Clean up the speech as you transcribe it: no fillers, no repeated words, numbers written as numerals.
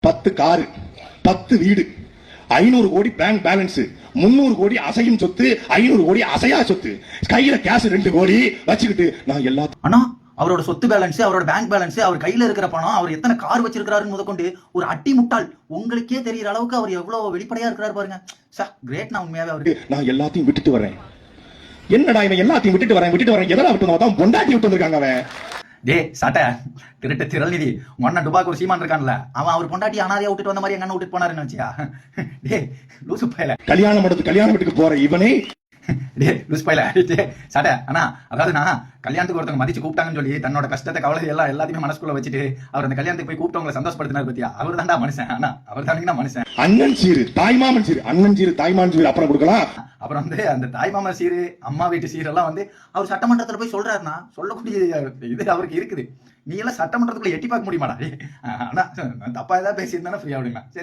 10 car, 10 வீடு, 500 கோடி bank balance, 300 கோடி அசையும் சொத்து, 500 கோடி அசையா சொத்து, கையில கேஷ் 2 கோடி வச்சுக்கிட்டு நான் எல்லாத்தையும் ஆனா அவரோட சொத்து பேலன்ஸ், அவரோட பேங்க் பேலன்ஸ், அவர் கையில இருக்கிற பணம், அவர் எத்தனை கார் வச்சிருக்காருன்னு முதற்கொண்டு ஒரு அட்டி முட்டாள் உங்களுக்கே தெரியற அளவுக்கு அவர் எவ்வளவு வெளிப்படையா இருக்கிறாரு பாருங்க. கிரேட். நான் உண்மையாவே அவரு நான் எல்லாத்தையும் விட்டுட்டு வரேன். என்னடா இவன் எல்லாத்தையும் விட்டுட்டு வரேன் எதனா விட்டு தான் பொண்டாட்டி விட்டு வந்திருக்காங்க அவன். டே சாட்ட திருட்டு திரள்நிதி உங்க அண்ணன் டுபாக்கு ஒரு சீமான் இருக்கான்ல, அவன் அவர் பொண்டாட்டி அனாதையா விட்டுட்டு வந்த மாதிரி எங்க அண்ணன் விட்டுட்டு போனாருன்னு வச்சியா? டே லூசு பையல, கல்யாண வீட்டுக்கு போற இவனே டே லூசு பையல சாட்ட. ஆனா அதாவது நான் கல்யாணத்துக்கு ஒருத்தவங்க மதிச்சு கூப்பிட்டாங்கன்னு சொல்லி தன்னோட கஷ்டத்தை கவலை எல்லாத்தையுமே மனசுக்குள்ள வச்சுட்டு அவர் அந்த கல்யாணத்துக்கு போய் கூப்பிட்டவங்களை சந்தோஷப்படுத்தினார் பத்தியா? அவர் தான்டா மனுஷன். ஆனா அவர் தானே மனுஷன். அண்ணன் சீரு தாய்மாமன் சீரு, அண்ணன் சீரு தாய்மாமன் சீரு அப்புறம் கொடுக்கலாம். அப்புறம் வந்து அந்த தாய்மாமன் சீரு, அம்மா வீட்டு சீரெல்லாம் வந்து அவர் சட்டமன்றத்துல போய் சொல்றாருன்னா சொல்லக்கூடிய இது அவருக்கு இருக்குது. நீ எல்லாம் சட்டமன்றத்துக்குள்ள எட்டி பார்க்க முடியுமாடா? ஆனா தப்பா ஏதாவது பேசியிருந்தானே ஃப்ரீயா விடுங்க. சரி.